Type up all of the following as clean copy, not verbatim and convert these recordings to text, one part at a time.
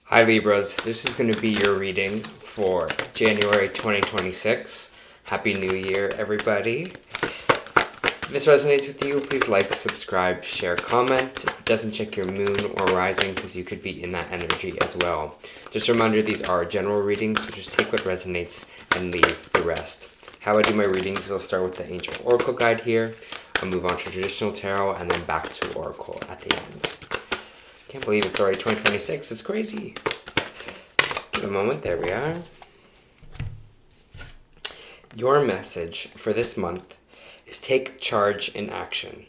Hi Libras, this is going to be your reading for January 2026. Happy New Year, everybody. If this resonates with you, please like, subscribe, share, comment. If it doesn't, check your moon or rising because you could be in that energy as well. Just a reminder, these are general readings, so just take what resonates and leave the rest. How I do my readings is I'll start with the Angel Oracle guide here. I'll move on to traditional tarot and then back to Oracle at the end. Can't believe it's already 2026. It's crazy. Just give a moment. There we are. Your message for this month is take charge in action.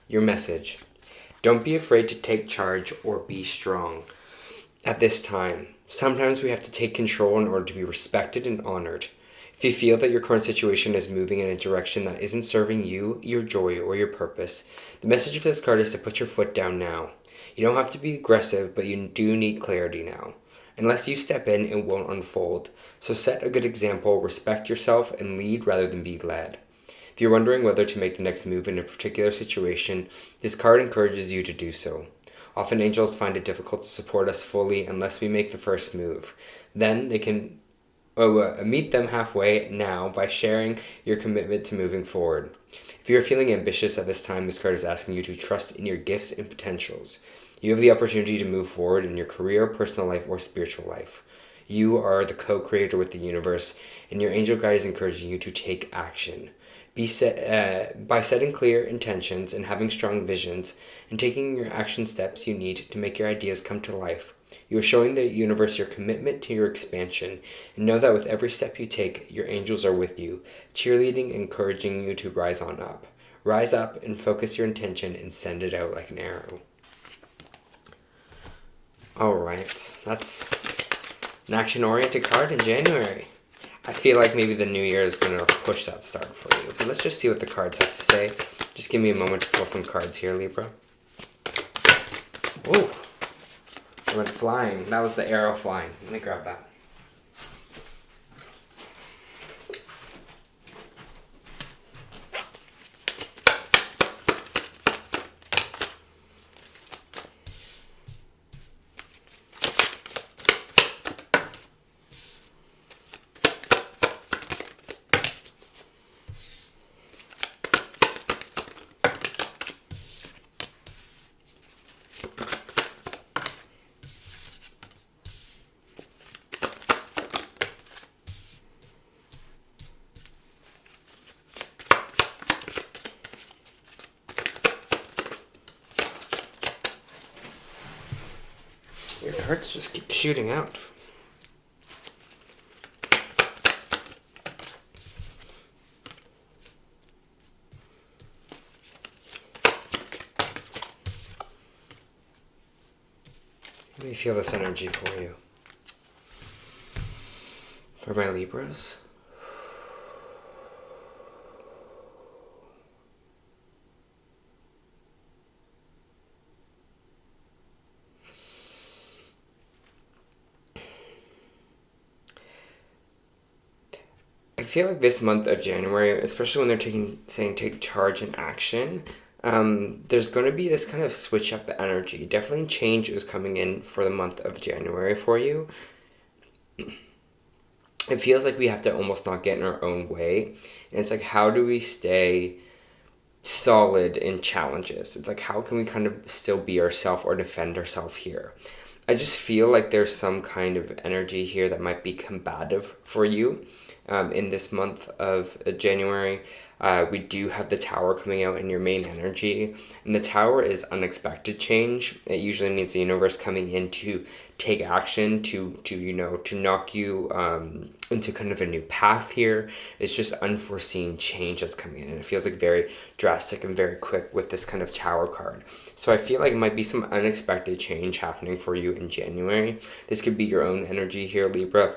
Your message. Don't be afraid to take charge or be strong. At this time, sometimes we have to take control in order to be respected and honored. If you feel that your current situation is moving in a direction that isn't serving you, your joy, or your purpose, the message of this card is to put your foot down now. You don't have to be aggressive, but you do need clarity now. Unless you step in, it won't unfold. So set a good example, respect yourself, and lead rather than be led. If you're wondering whether to make the next move in a particular situation, this card encourages you to do so. Often angels find it difficult to support us fully unless we make the first move. Then they can meet them halfway now by sharing your commitment to moving forward. If you're feeling ambitious at this time, this card is asking you to trust in your gifts and potentials. You have the opportunity to move forward in your career, personal life, or spiritual life. You are the co-creator with the universe, and your angel guide is encouraging you to take action. By setting clear intentions and having strong visions, and taking your action steps you need to make your ideas come to life. You are showing the universe your commitment to your expansion, and know that with every step you take, your angels are with you, cheerleading and encouraging you to rise on up. Rise up and focus your intention and send it out like an arrow. Alright, that's an action-oriented card in January. I feel like maybe the new year is going to push that start for you. But let's just see what the cards have to say. Just give me a moment to pull some cards here, Libra. Oof. It went flying. That was the arrow flying. Let me grab that. Your cards just keep shooting out. Let me feel this energy for you. For my Libras. I feel like this month of January, especially when they're saying take charge and action, there's going to be this kind of switch up energy. Definitely change is coming in for the month of January for you. It feels like we have to almost not get in our own way. And it's like, how do we stay solid in challenges? It's like, how can we kind of still be ourselves or defend ourselves here? I just feel like there's some kind of energy here that might be combative for you. In this month of January, we do have the Tower coming out in your main energy, and the Tower is unexpected change. It usually means the universe coming in to take action, to knock you into kind of a new path here. It's just unforeseen change that's coming in, and it feels like very drastic and very quick with this kind of Tower card. So I feel like it might be some unexpected change happening for you in January. This could be your own energy here, Libra.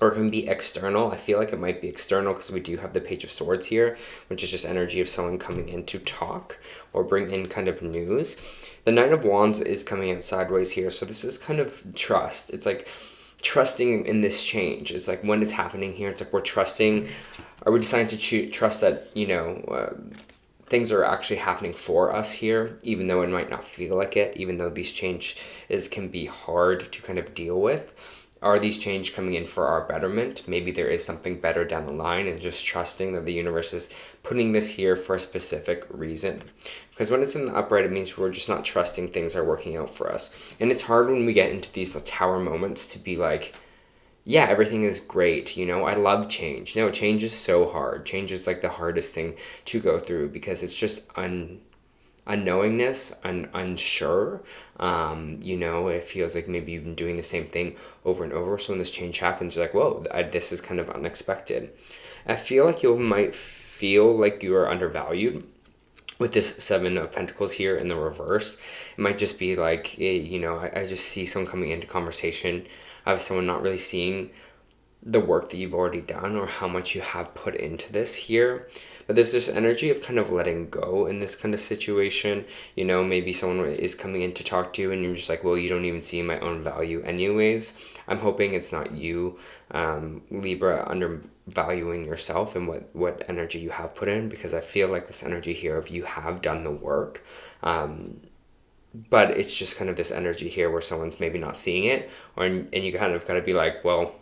Or it can be external. I feel like it might be external because we do have the Page of Swords here, which is just energy of someone coming in to talk or bring in kind of news. The Knight of Wands is coming out sideways here, so this is kind of trust. It's like trusting in this change. It's like when it's happening here, it's like we're trusting. Are we deciding to trust that, things are actually happening for us here, even though it might not feel like it, even though these changes can be hard to kind of deal with. Are these changes coming in for our betterment? Maybe there is something better down the line, and just trusting that the universe is putting this here for a specific reason. Because when it's in the upright, it means we're just not trusting things are working out for us. And it's hard when we get into these tower moments to be like, yeah, everything is great, you know, I love change. No, change is so hard. Change is like the hardest thing to go through because it's just unknowingness, unsure. You know, it feels like maybe you've been doing the same thing over and over. So when this change happens, you're like, whoa, this is kind of unexpected. I feel like you might feel like you are undervalued with this Seven of Pentacles here in the reverse. It might just be like, you know, I just see someone coming into conversation of someone not really seeing the work that you've already done or how much you have put into this here. But there's this energy of kind of letting go in this kind of situation. You know, maybe someone is coming in to talk to you and you're just like, well, you don't even see my own value anyways. I'm hoping it's not you, Libra, undervaluing yourself and what energy you have put in, because I feel like this energy here of you have done the work. But it's just kind of this energy here where someone's maybe not seeing it, and you kind of got to be like, well,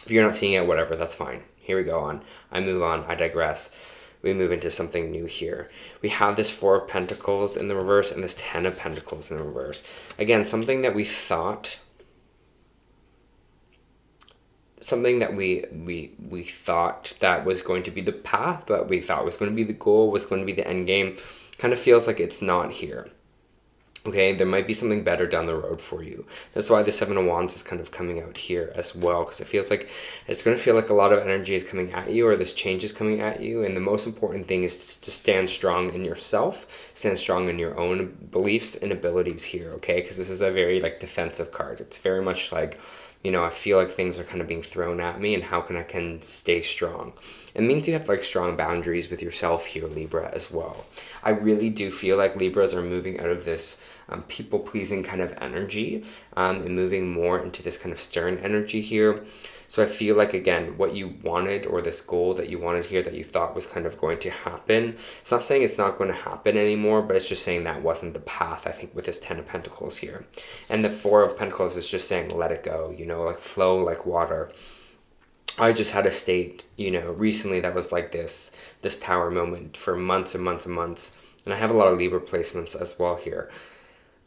if you're not seeing it, whatever, that's fine. Here we go on. I move on. I digress. We move into something new here. We have this Four of Pentacles in the reverse and this Ten of Pentacles in the reverse. Again, something that we thought, we thought that was going to be the path, that we thought was going to be the goal, was going to be the end game, kind of feels like it's not here. Okay, there might be something better down the road for you. That's why the Seven of Wands is kind of coming out here as well, because it feels like it's going to feel like a lot of energy is coming at you, or this change is coming at you. And the most important thing is to stand strong in yourself, stand strong in your own beliefs and abilities here, okay? Because this is a very like defensive card. It's very much like, you know, I feel like things are kind of being thrown at me, and how can stay strong. It means you have like strong boundaries with yourself here, Libra, as well. I really do feel like Libras are moving out of this people-pleasing kind of energy and moving more into this kind of stern energy here. So I feel like, again, what you wanted, or this goal that you wanted here that you thought was kind of going to happen, it's not saying it's not going to happen anymore, but it's just saying that wasn't the path, I think, with this Ten of Pentacles here. And the Four of Pentacles is just saying let it go, you know, like flow like water. I just had a state, you know, recently that was like this tower moment for months and months and months. And I have a lot of Libra placements as well here.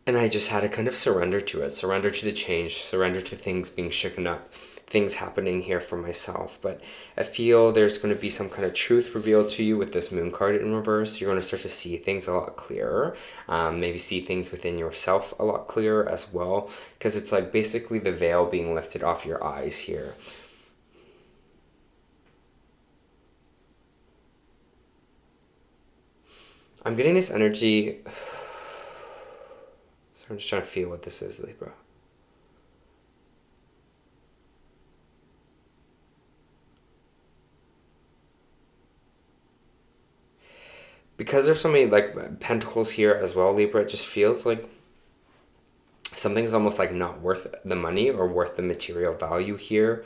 And I just had to kind of surrender to it, surrender to the change, surrender to things being shaken up, things happening here for myself. But I feel there's going to be some kind of truth revealed to you with this Moon card in reverse. You're going to start to see things a lot clearer, maybe see things within yourself a lot clearer as well, because it's like basically the veil being lifted off your eyes here. I'm getting this energy. So I'm just trying to feel what this is, Libra. Because there's so many like pentacles here as well, Libra, it just feels like something's almost like not worth the money or worth the material value here.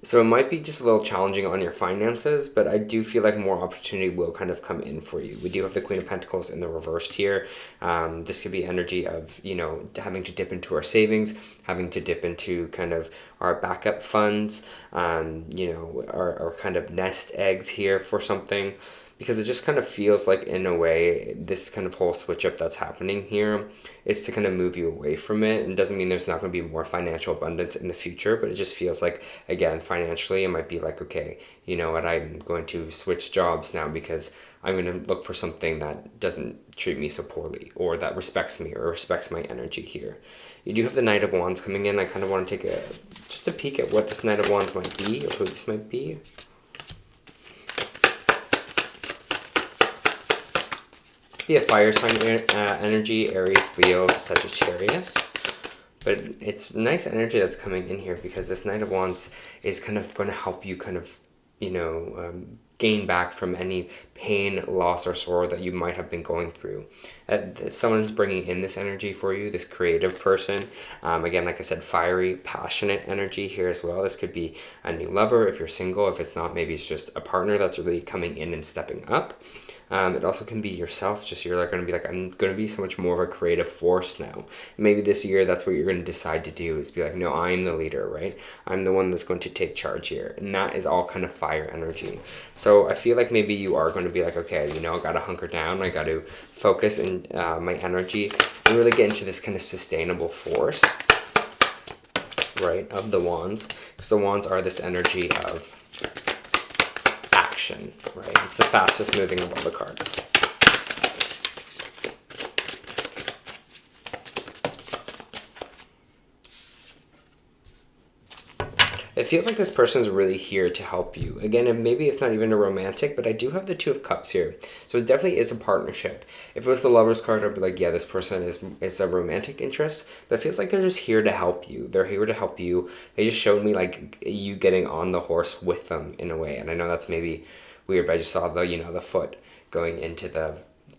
So it might be just a little challenging on your finances, but I do feel like more opportunity will kind of come in for you. We do have the Queen of Pentacles in the reversed here. This could be energy of, you know, having to dip into our savings, having to dip into kind of our backup funds, you know, our kind of nest eggs here for something. Because it just kind of feels like, in a way, this kind of whole switch up that's happening here is to kind of move you away from it. And it doesn't mean there's not going to be more financial abundance in the future, but it just feels like, again, financially, it might be like, okay, you know what, I'm going to switch jobs now because I'm going to look for something that doesn't treat me so poorly, or that respects me or respects my energy here. You do have the Knight of Wands coming in. I kind of want to take just a peek at what this Knight of Wands might be, or who this might be. Be a fire sign energy, Aries, Leo, Sagittarius. But it's nice energy that's coming in here, because this Knight of Wands is kind of going to help you kind of, you know, gain back from any pain, loss, or sorrow that you might have been going through. if someone's bringing in this energy for you, this creative person, again, like I said, fiery, passionate energy here as well. This could be a new lover if you're single. If it's not, maybe it's just a partner that's really coming in and stepping up. It also can be yourself, just you're like going to be like, I'm going to be so much more of a creative force now. Maybe this year that's what you're going to decide to do, is be like, no, I'm the leader, right? I'm the one that's going to take charge here. And that is all kind of fire energy. So I feel like maybe you are going to be like, okay, I got to hunker down. I got to focus in my energy and really get into this kind of sustainable force, right, of the wands. Because the wands are this energy of action, right? It's the fastest moving of all the cards. It feels like this person's really here to help you. Again, and maybe it's not even a romantic, but I do have the Two of Cups here. So it definitely is a partnership. If it was the Lover's card, I'd be like, yeah, this person is a romantic interest. But it feels like they're just here to help you. They're here to help you. They just showed me like you getting on the horse with them in a way. And I know that's maybe weird, but I just saw the, the foot going into the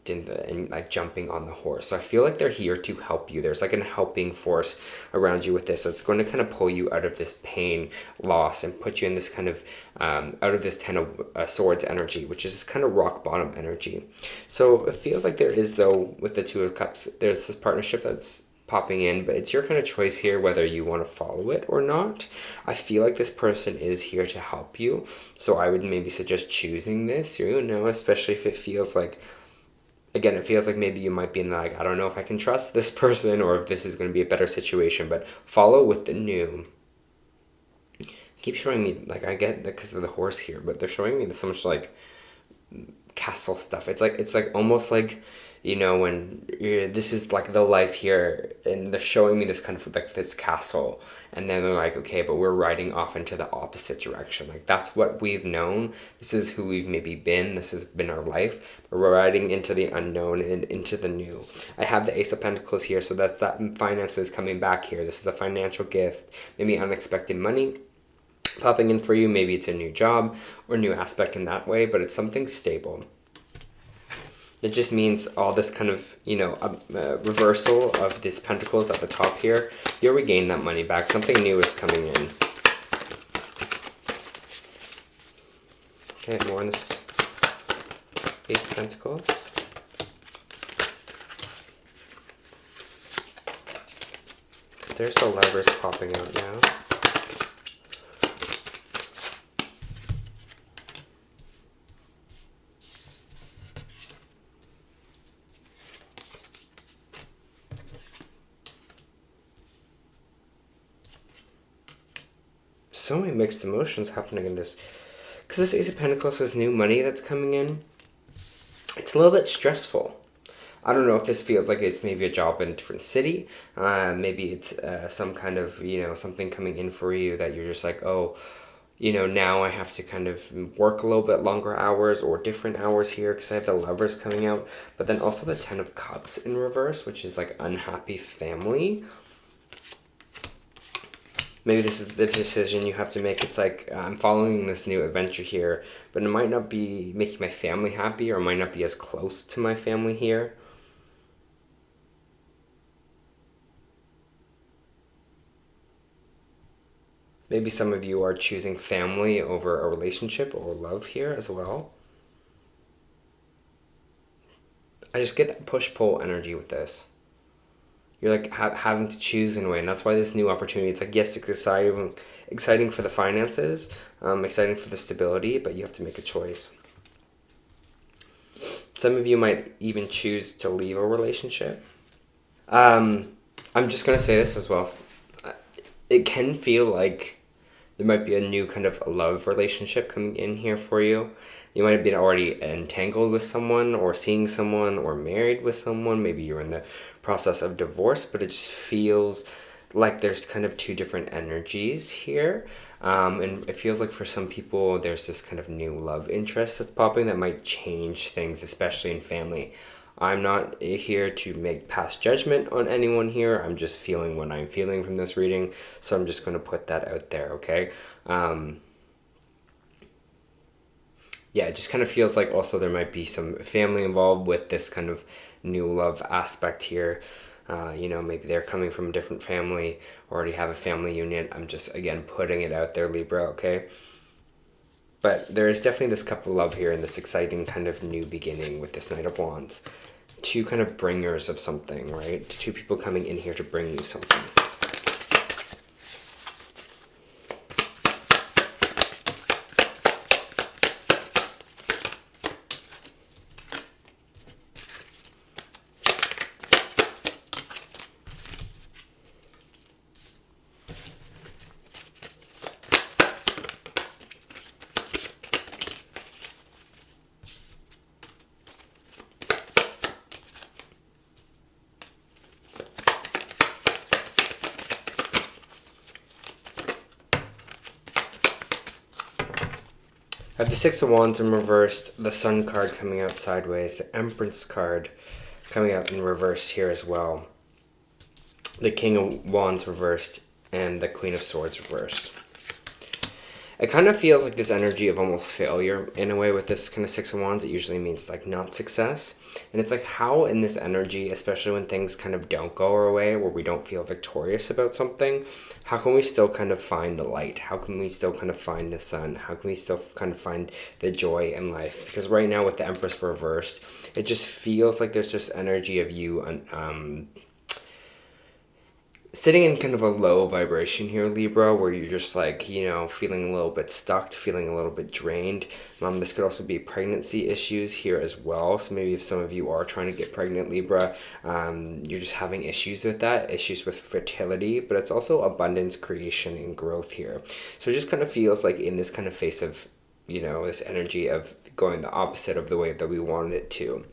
and like jumping on the horse. So I feel like they're here to help you. There's like a helping force around you with this. It's going to kind of pull you out of this pain, loss, and put you in this kind of out of this Ten of Swords energy, which is this kind of rock bottom energy. So it feels like there is, though, with the Two of Cups, there's this partnership that's popping in, but it's your kind of choice here whether you want to follow it or not. I feel like this person is here to help you, so I would maybe suggest choosing this, especially if it feels like, again, it feels like maybe you might be in the, like, I don't know if I can trust this person or if this is going to be a better situation, but follow with the new. Keep showing me, like, I get because of the horse here, but they're showing me so much like castle stuff. It's like almost like, when this is like the life here, and they're showing me this kind of like this castle, and then they're like, okay, but we're riding off into the opposite direction. Like, that's what we've known. This is who we've maybe been. This has been our life. But we're riding into the unknown and into the new. I have the Ace of Pentacles here, so that's that finances coming back here. This is a financial gift, maybe unexpected money popping in for you. Maybe it's a new job or new aspect in that way, but it's something stable. It just means all this kind of, reversal of these pentacles at the top here. You'll regain that money back. Something new is coming in. Okay, more on this Ace of Pentacles. There's the Lovers popping out now. So many mixed emotions happening in this, because this Ace of Pentacles is new money that's coming in. It's a little bit stressful. I don't know if this feels like it's maybe a job in a different city. Maybe it's some kind of, something coming in for you that you're just like, oh, now I have to kind of work a little bit longer hours or different hours here because I have the Lovers coming out. But then also the Ten of Cups in reverse, which is like unhappy family. Maybe this is the decision you have to make. It's like, I'm following this new adventure here, but it might not be making my family happy, or it might not be as close to my family here. Maybe some of you are choosing family over a relationship or love here as well. I just get that push-pull energy with this. You're like having to choose in a way, and that's why this new opportunity, it's like, yes, it's exciting for the finances, exciting for the stability, but you have to make a choice. Some of you might even choose to leave a relationship. I'm just going to say this as well. It can feel like there might be a new kind of love relationship coming in here for you. You might have been already entangled with someone, or seeing someone, or married with someone. Maybe you're in the process of divorce, but it just feels like there's kind of two different energies here. And it feels like for some people, there's this kind of new love interest that's popping that might change things, especially in family. I'm not here to make past judgment on anyone here. I'm just feeling what I'm feeling from this reading. So I'm just going to put that out there, okay? Yeah, it just kind of feels like also there might be some family involved with this kind of new love aspect here. Maybe they're coming from a different family, already have a family union. I'm just, again, putting it out there, Libra, okay? But there is definitely this couple love here and this exciting kind of new beginning with this Knight of Wands. Two kind of bringers of something, right? Two people coming in here to bring you something. I have the Six of Wands in reversed, the Sun card coming out sideways, the Empress card coming out in reversed here as well, the King of Wands reversed, and the Queen of Swords reversed. It kind of feels like this energy of almost failure in a way with this kind of Six of Wands. It usually means like not success. And it's like how in this energy, especially when things kind of don't go our way, where we don't feel victorious about something, how can we still kind of find the light? How can we still kind of find the sun? How can we still kind of find the joy in life? Because right now with the Empress reversed, it just feels like there's just energy of you sitting in kind of a low vibration here, Libra, where you're just like, feeling a little bit stuck, feeling a little bit drained. This could also be pregnancy issues here as well. So maybe if some of you are trying to get pregnant, Libra, you're just having issues with that, issues with fertility, but it's also abundance, creation, and growth here. So it just kind of feels like in this kind of face of, this energy of going the opposite of the way that we wanted it to.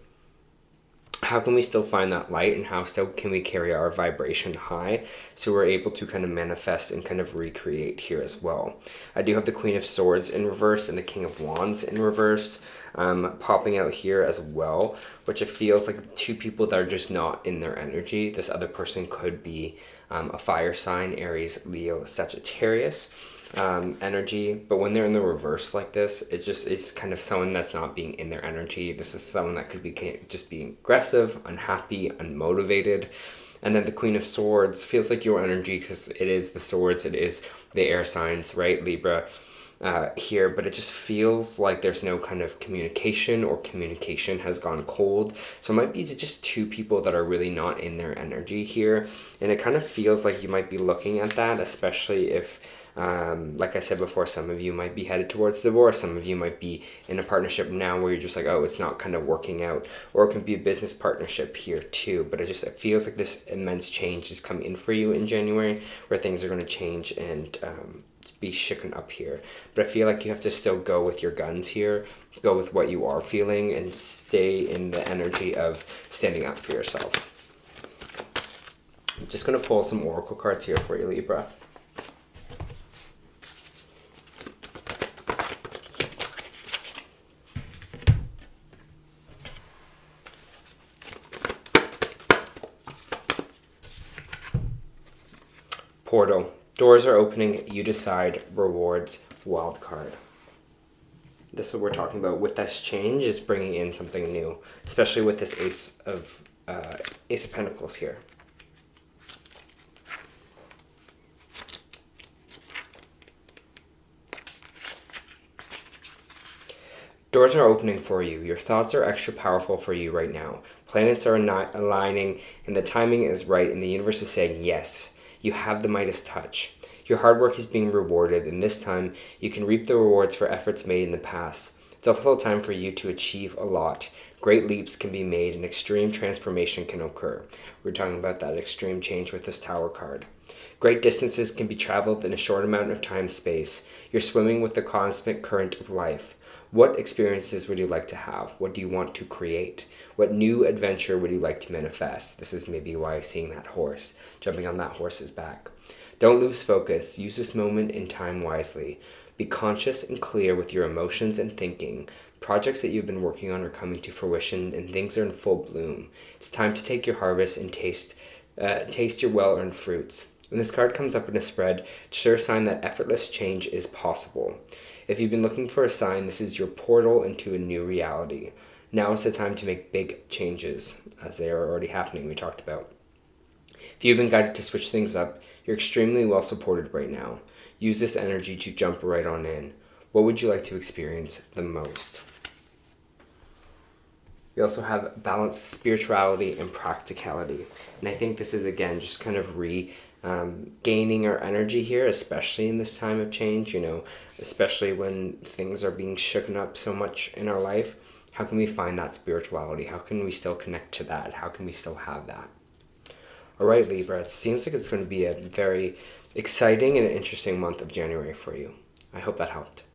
How can we still find that light, and how still can we carry our vibration high so we're able to kind of manifest and kind of recreate here as well? I do have the Queen of Swords in reverse and the King of Wands in reverse popping out here as well, which it feels like two people that are just not in their energy. This other person could be a fire sign, Aries, Leo, Sagittarius energy, but when they're in the reverse like this, it's kind of someone that's not being in their energy. This is someone that could be just being aggressive, unhappy, unmotivated. And then the Queen of Swords feels like your energy, because it is the swords, it is the air signs, right, Libra, here, but it just feels like there's no kind of communication, or communication has gone cold. So it might be just two people that are really not in their energy here, and it kind of feels like you might be looking at that, especially if like I said before, some of you might be headed towards divorce. Some of you might be in a partnership now where you're just like, oh, it's not kind of working out. Or it can be a business partnership here too. But it feels like this immense change is coming in for you in January, where things are going to change and be shaken up here. But I feel like you have to still go with your guns here, go with what you are feeling, and stay in the energy of standing up for yourself. I'm just going to pull some oracle cards here for you, Libra. Portal. Doors are opening. You decide. Rewards. Wild card. This is what we're talking about with this change, is bringing in something new, especially with this Ace of Pentacles here. Doors are opening for you. Your thoughts are extra powerful for you right now. Planets are not aligning, and the timing is right, and the universe is saying yes. You have the Midas touch. Your hard work is being rewarded, and this time you can reap the rewards for efforts made in the past. It's also time for you to achieve a lot. Great leaps can be made, and extreme transformation can occur. We're talking about that extreme change with this Tower card. Great distances can be traveled in a short amount of time-space. You're swimming with the cosmic current of life. What experiences would you like to have? What do you want to create? What new adventure would you like to manifest? This is maybe why seeing that horse, jumping on that horse's back. Don't lose focus. Use this moment in time wisely. Be conscious and clear with your emotions and thinking. Projects that you've been working on are coming to fruition, and things are in full bloom. It's time to take your harvest and taste your well-earned fruits. When this card comes up in a spread, it's a sure sign that effortless change is possible. If you've been looking for a sign, this is your portal into a new reality. Now is the time to make big changes, as they are already happening, we talked about. If you've been guided to switch things up, you're extremely well supported right now. Use this energy to jump right on in. What would you like to experience the most? We also have balanced spirituality and practicality. And I think this is, again, just kind of gaining our energy here, especially in this time of change, especially when things are being shaken up so much in our life. How can we find that spirituality? How can we still connect to that? How can we still have that? All right, Libra, it seems like it's going to be a very exciting and interesting month of January for you. I hope that helped.